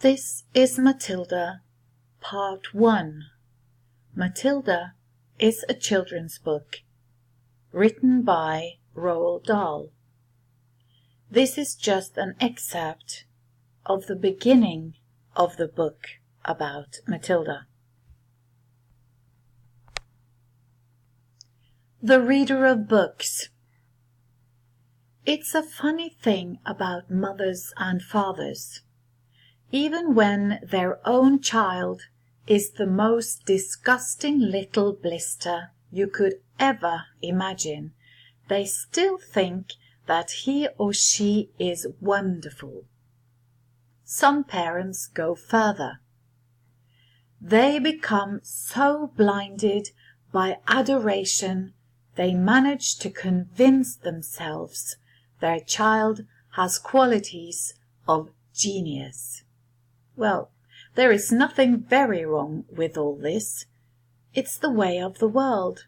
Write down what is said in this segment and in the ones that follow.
This is Matilda, Part 1. Matilda is a children's book, written by Roald Dahl. This is just an excerpt of the beginning of the book about Matilda. The reader of books. It's a funny thing about mothers and fathers. Even when their own child is the most disgusting little blister you could ever imagine, they still think that he or she is wonderful. Some parents go further. They become so blinded by adoration they manage to convince themselves their child has qualities of genius. Well, there is nothing very wrong with all this. It's the way of the world.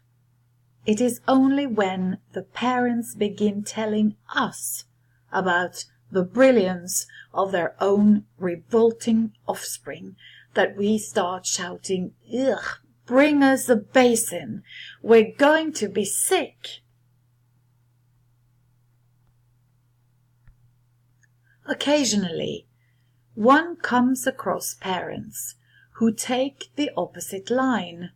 It is only when the parents begin telling us about the brilliance of their own revolting offspring that we start shouting, "Ugh, bring us a basin. We're going to be sick." Occasionally, one comes across parents who take the opposite line,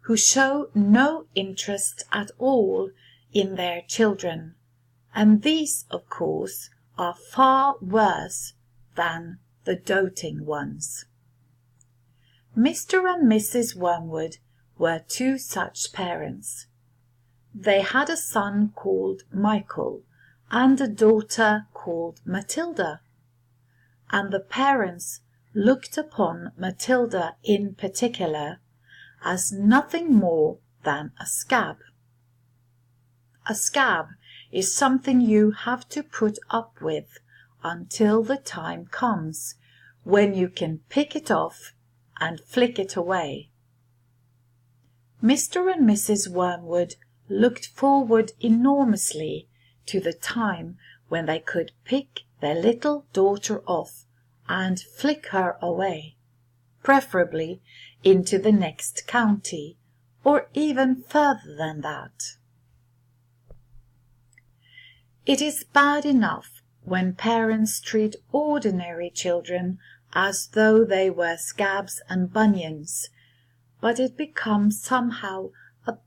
who show no interest at all in their children, and these, of course, are far worse than the doting ones. Mr. and Mrs. Wormwood were two such parents. They had a son called Michael and a daughter called Matilda, and the parents looked upon Matilda in particular as nothing more than a scab. A scab is something you have to put up with until the time comes when you can pick it off and flick it away. Mr. and Mrs. Wormwood looked forward enormously to the time when they could pick their little daughter off and flick her away, preferably into the next county, or even further than that. It is bad enough when parents treat ordinary children as though they were scabs and bunions, but it becomes somehow a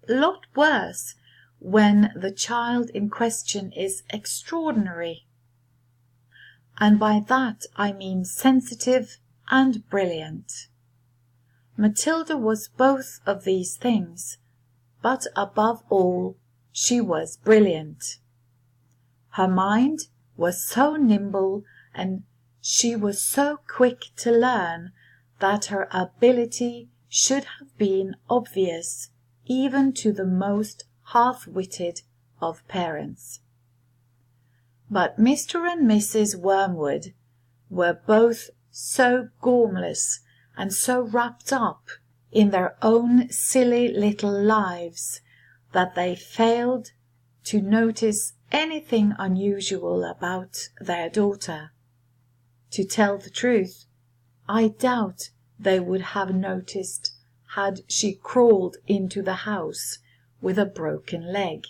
lot worse when the child in question is extraordinary. And by that I mean sensitive and brilliant. Matilda was both of these things, but above all, she was brilliant. Her mind was so nimble and she was so quick to learn that her ability should have been obvious even to the most half-witted of parents. But Mr. and Mrs. Wormwood were both so gormless and so wrapped up in their own silly little lives that they failed to notice anything unusual about their daughter. To tell the truth, I doubt they would have noticed had she crawled into the house with a broken leg.